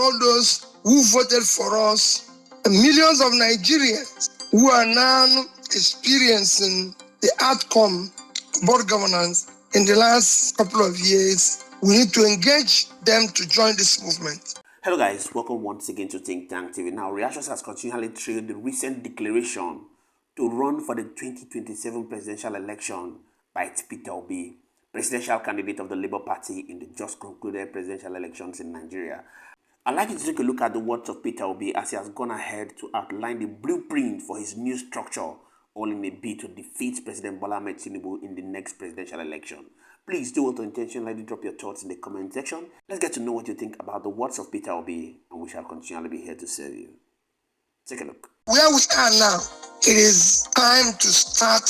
all those who voted for us, and millions of Nigerians who are now experiencing the outcome of bad governance in the last couple of years. We need to engage them to join this movement. Hello guys, welcome once again to Think Tank TV. Now, reactions has continually trailed the recent declaration to run for the 2027 presidential election by Peter Obi, presidential candidate of the Labour Party in the just concluded presidential elections in Nigeria. I'd like you to take a look at the words of Peter Obi as he has gone ahead to outline the blueprint for his new structure, all in a bid to defeat President Bola Ahmed Tinubu in the next presidential election. Please do want to intentionally drop your thoughts in the comment section. Let's get to know what you think about the words of Peter Obi, and we shall continually be here to serve you. Take a look. Where we are now, it is time to start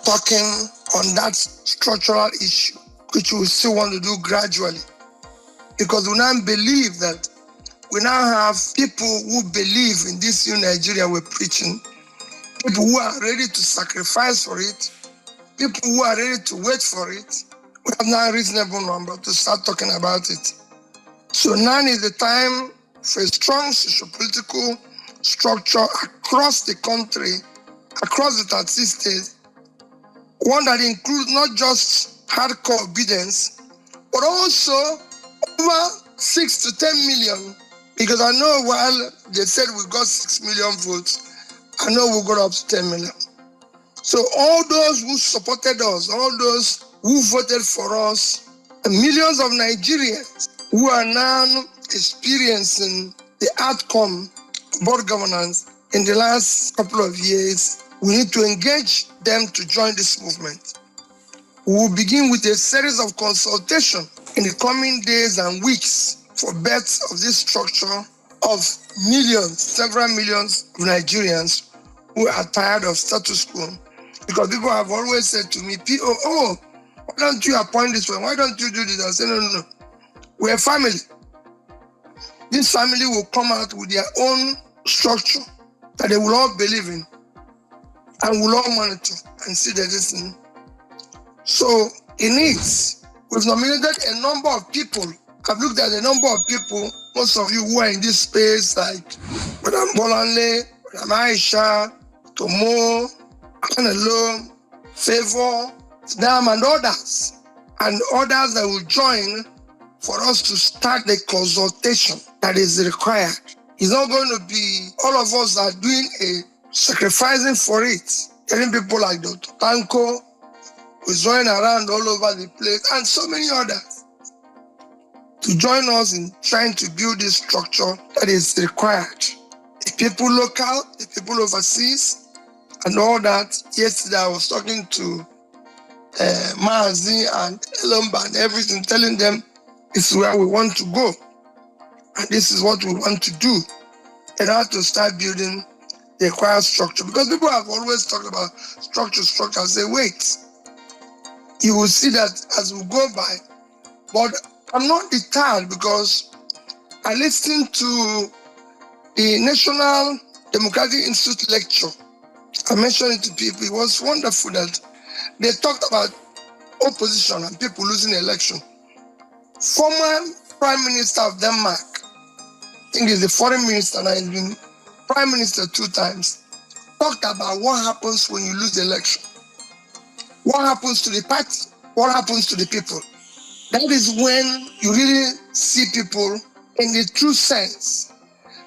talking on that structural issue, which we still want to do gradually. Because we now believe that we now have people who believe in this new Nigeria we're preaching, people who are ready to sacrifice for it, people who are ready to wait for it. We have now a reasonable number to start talking about it. So now is the time for a strong socio-political structure across the country, across the 30 states, one that includes not just hardcore obedience, but also over 6 to 10 million. Because I know while they said we got 6 million votes, I know we got up to 10 million. So all those who supported us, all those who voted for us, and millions of Nigerians who are now experiencing the outcome of bad governance in the last couple of years, we need to engage them to join this movement. We will begin with a series of consultation in the coming days and weeks for birth of this structure of millions, several millions of Nigerians who are tired of status quo. Because people have always said to me, why don't you appoint this one? Why don't you do this? I say, no. We're a family. This family will come out with their own structure that they will all believe in and will all monitor and see the listening. So in it, we've nominated a number of people. I've looked at a number of people, most of you who are in this space, like Madam Bolanle, Madam Aisha, Tomo, Anelo, Favor, Dam, and others that will join for us to start the consultation that is required. It's not going to be all of us are doing a sacrificing for it. Getting people like Dr. Tanko, who's running around all over the place, and so many others to join us in trying to build this structure that is required. The people local, the people overseas, and all that. Yesterday I was talking to Mazi and Elomba and everything, telling them this is where we want to go and this is what we want to do in order to start building the required structure. Because people have always talked about structure. I say, wait, you will see that as we go by. But I'm not deterred because I listened to the National Democratic Institute lecture. I mentioned it to people. It was wonderful that they talked about opposition and people losing the election. Former Prime Minister of Denmark, I think he's the foreign minister now, he's been Prime Minister 2 times, talked about what happens when you lose the election. What happens to the party? What happens to the people? That is when you really see people in the true sense.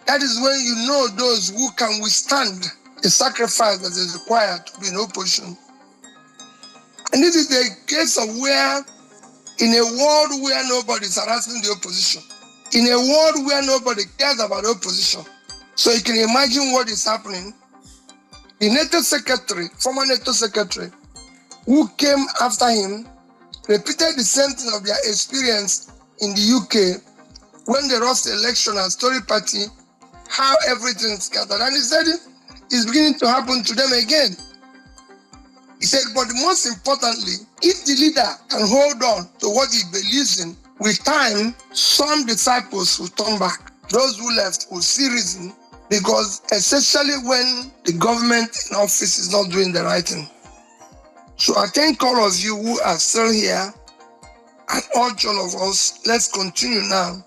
That is when you know those who can withstand the sacrifice that is required to be in opposition. And this is the case of where, in a world where nobody is harassing the opposition, in a world where nobody cares about the opposition, so you can imagine what is happening. The NATO secretary, former NATO secretary, who came after him, repeated the same thing of their experience in the UK when they lost the election as Tory party, how everything scattered. And he said it's beginning to happen to them again. He said, but most importantly, if the leader can hold on to what he believes in, with time, some disciples will turn back. Those who left will see reason, because especially when the government in office is not doing the right thing. So I thank all of you who are still here and urge all of us, let's continue now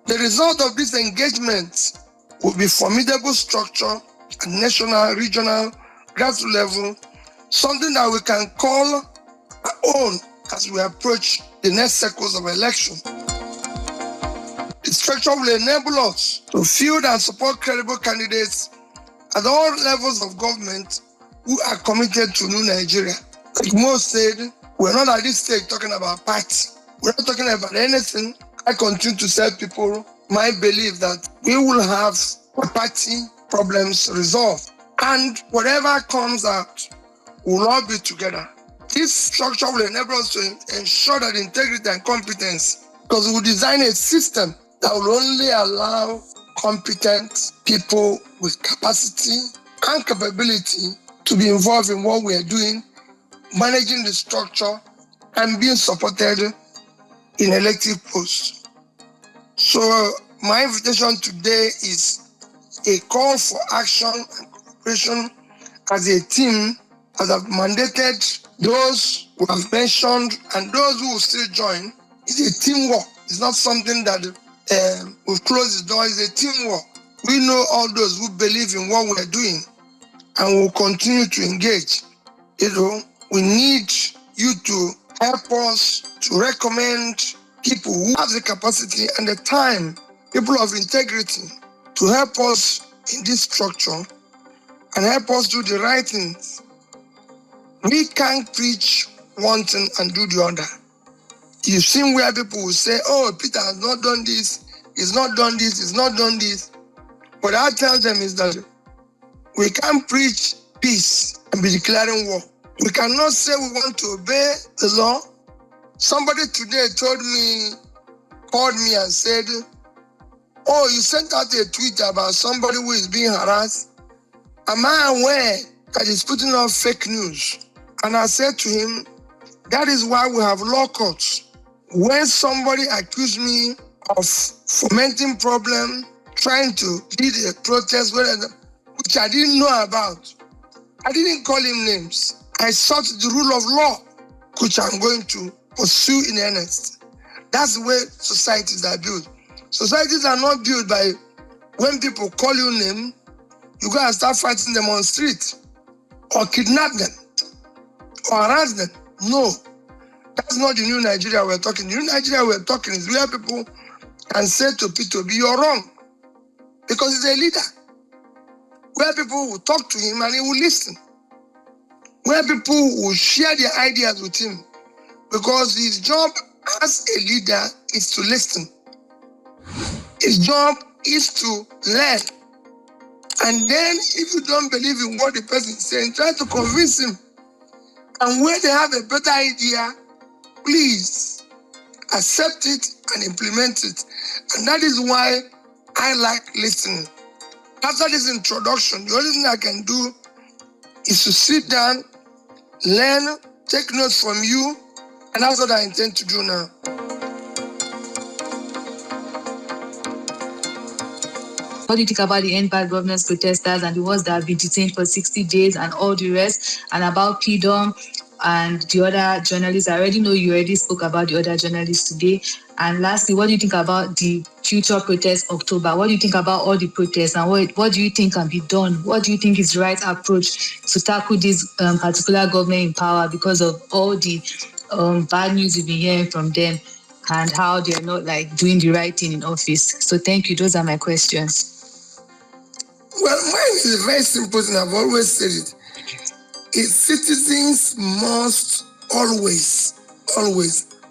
The result of this engagement will be formidable structure at national, regional, grassroots level, something that we can call our own as we approach the next cycles of election. The structure will enable us to field and support credible candidates at all levels of government who are committed to new Nigeria. Like Mo said, we're not at this stage talking about party. We're not talking about anything. I continue to tell people my belief that we will have party problems resolved. And whatever comes out, we'll all be together. This structure will enable us to ensure that integrity and competence, because we'll design a system that will only allow competent people with capacity and capability to be involved in what we are doing, managing the structure, and being supported in elective posts. So my invitation today is a call for action and cooperation as a team that have mandated those who have mentioned and those who will still join. It's a teamwork. It's not something that we've closed the door. It's a teamwork. We know all those who believe in what we're doing and will continue to engage. We need you to help us to recommend people who have the capacity and the time, people of integrity, to help us in this structure and help us do the right things. We can't preach one thing and do the other. You've seen where people will say, oh, Peter has not done this, he's not done this, he's not done this. What I tell them is that we can't preach peace and be declaring war. We cannot say we want to obey the law. Somebody today called me and said, oh, you sent out a tweet about somebody who is being harassed. Am I aware that he's putting out fake news? And I said to him, that is why we have law courts. When somebody accused me of fomenting problem, trying to lead a protest, which I didn't know about, I didn't call him names. I sought the rule of law, which I'm going to pursue in earnest. That's the way societies are built. Societies are not built by when people call you name, you go and start fighting them on the street, or kidnap them, or harass them. No, that's not the new Nigeria we're talking. The new Nigeria we're talking is where people can say to Peter Obi, you're wrong, because he's a leader. Where people will talk to him and he will listen. Where people will share their ideas with him, because his job as a leader is to listen. His job is to learn. And then if you don't believe in what the person is saying, try to convince him. And when they have a better idea, please accept it and implement it. And that is why I like listening. After this introduction, the only thing I can do is to sit down, learn, take notes from you, and that's what I intend to do now. What do you think about the End Bad Governance protesters and the ones that have been detained for 60 days and all the rest, and about PDOM and the other journalists? I already know you already spoke about the other journalists today. And lastly, what do you think about the future protest October? What do you think about all the protests, and what do you think can be done? What do you think is the right approach to tackle this particular government in power because of all the bad news you've been hearing from them and how they're not doing the right thing in office? So thank you. Those are my questions. Well, mine is a very simple thing. I've always said it. Citizens must always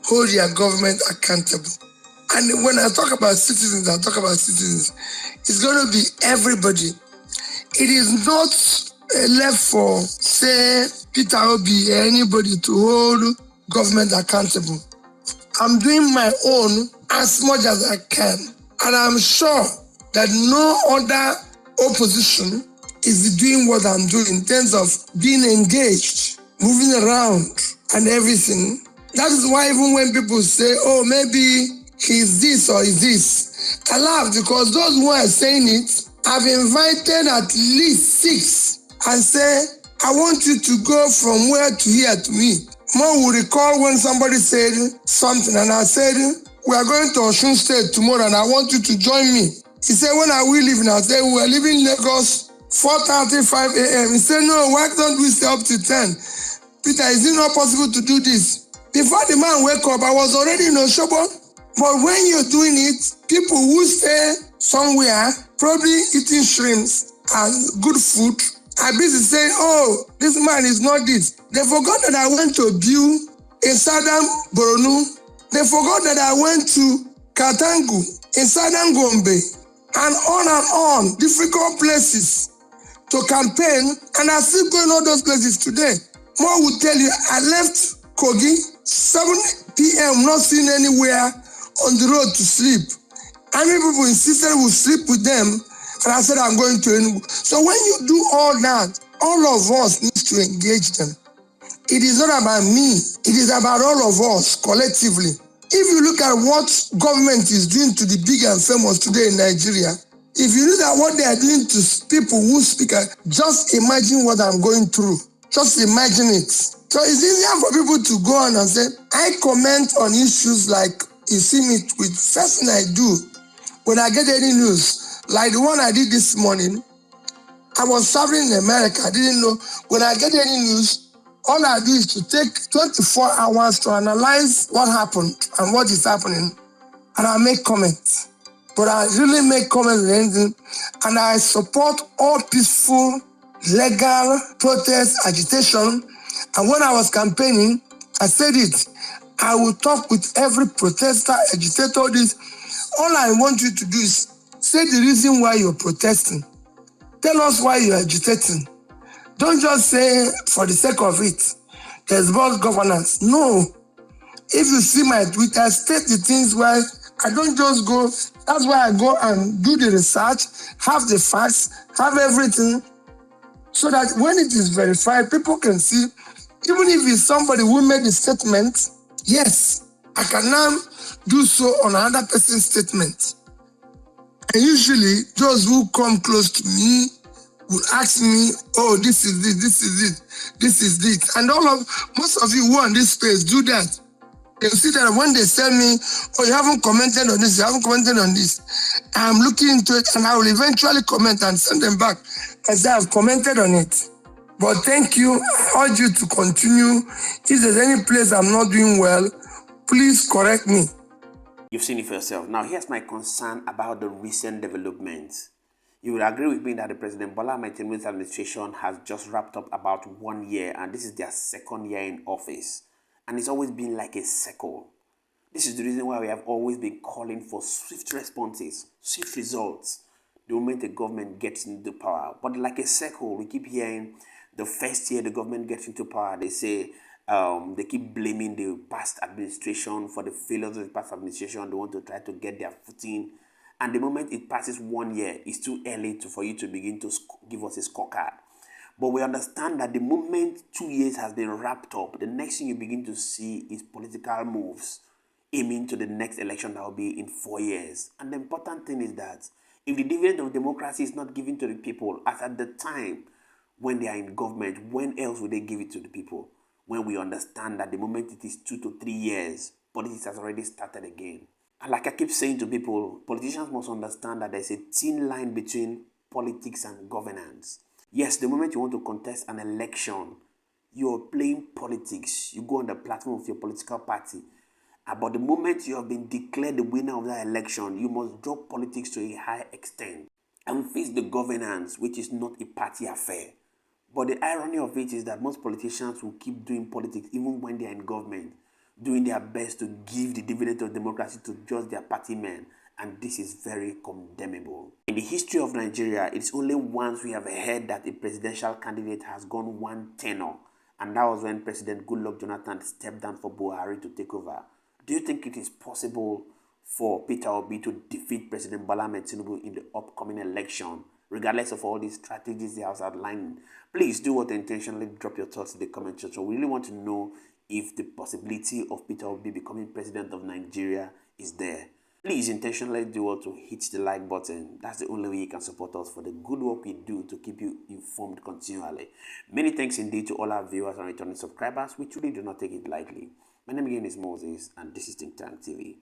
hold their government accountable. And when I talk about citizens, it's going to be everybody. It is not left for, say, Peter Obi or anybody to hold government accountable. I'm doing my own as much as I can. And I'm sure that no other opposition is doing what I'm doing in terms of being engaged, moving around and everything. That is why even when people say, oh, maybe he's this or he's this, I laugh, because those who are saying it have invited at least 6 and say, I want you to go from where to here to me. More will recall when somebody said something and I said, we are going to Osun State tomorrow and I want you to join me. He said, when are we leaving? I said, we are leaving Lagos 4:35 a.m. He said, no, why don't we stay up to 10? Peter, is it not possible to do this? Before the man wake up, I was already in Oshobo. But when you're doing it, people who stay somewhere, probably eating shrimps and good food, are busy saying, oh, this man is not this. They forgot that I went to Biu in southern Borno. They forgot that I went to Katangu in southern Gombe and on, difficult places to campaign, and I still going all those places today. More will tell you, I left Kogi, 7 p.m., not seen anywhere on the road to sleep. And people insisted we sleep with them, and I said, I'm going to Enugu. So when you do all that, all of us need to engage them. It is not about me. It is about all of us collectively. If you look at what government is doing to the big and famous today in Nigeria, if you look at what they are doing to people who speak, just imagine what I'm going through. Just imagine it. So it's easier for people to go on and say, I comment on issues like you see me with. First thing I do, when I get any news, like the one I did this morning, I was traveling in America. I didn't know. When I get any news, all I do is to take 24 hours to analyze what happened and what is happening, and I make comments. But I really make comments on anything, and I support all peaceful, legal protest, agitation. And when I was campaigning, I said it. I will talk with every protester, agitator, this. All I want you to do is say the reason why you're protesting. Tell us why you're agitating. Don't just say for the sake of it, there's bad governance. No. If you see my tweet, I state the things where I don't just go. That's why I go and do the research, have the facts, have everything, so that when it is verified, people can see, even if it's somebody who made the statement, yes, I can now do so on another person's statement. And usually, those who come close to me will ask me, oh, this is this, this is it, this is this. And most of you who are on this space do that. They'll see that when they tell me, oh, you haven't commented on this, you haven't commented on this, I'm looking into it and I will eventually comment and send them back and say I've commented on it. But thank you. I urge you to continue. If there's any place I'm not doing well, please correct me. You've seen it for yourself. Now, here's my concern about the recent developments. You will agree with me that the President Bola Ahmed Tinubu's administration has just wrapped up about 1 year, and this is their second year in office. And it's always been like a circle. This is the reason why we have always been calling for swift responses, swift results, the moment the government gets into power. But like a circle, we keep hearing the first year the government gets into power, they say, they keep blaming the past administration for the failures of the past administration. They want to try to get their footing. And the moment it passes 1 year, it's too early for you to begin to give us a scorecard. But we understand that the moment 2 years has been wrapped up, the next thing you begin to see is political moves aiming to the next election that will be in 4 years. And the important thing is that if the dividend of democracy is not given to the people, as at the time when they are in government, when else will they give it to the people? When we understand that the moment it is 2 to 3 years, politics has already started again. And like I keep saying to people, politicians must understand that there's a thin line between politics and governance. Yes, the moment you want to contest an election, you're playing politics. You go on the platform of your political party. But the moment you have been declared the winner of that election, you must drop politics to a high extent and face the governance, which is not a party affair. But the irony of it is that most politicians will keep doing politics even when they are in government, doing their best to give the dividend of democracy to just their party men. And this is very condemnable. In the history of Nigeria, it's only once we have heard that a presidential candidate has gone one tenure, and that was when President Goodluck Jonathan stepped down for Buhari to take over. Do you think it is possible for Peter Obi to defeat President Bola Ahmed Tinubu in the upcoming election, regardless of all these strategies they have outlined? Please do what intentionally drop your thoughts in the comment section. We really want to know if the possibility of Peter Obi becoming president of Nigeria is there. Please intentionally do what to hit the like button. That's the only way you can support us for the good work we do to keep you informed continually. Many thanks indeed to all our viewers and returning subscribers. We truly do not take it lightly. My name again is Moses, and this is Think Tank TV.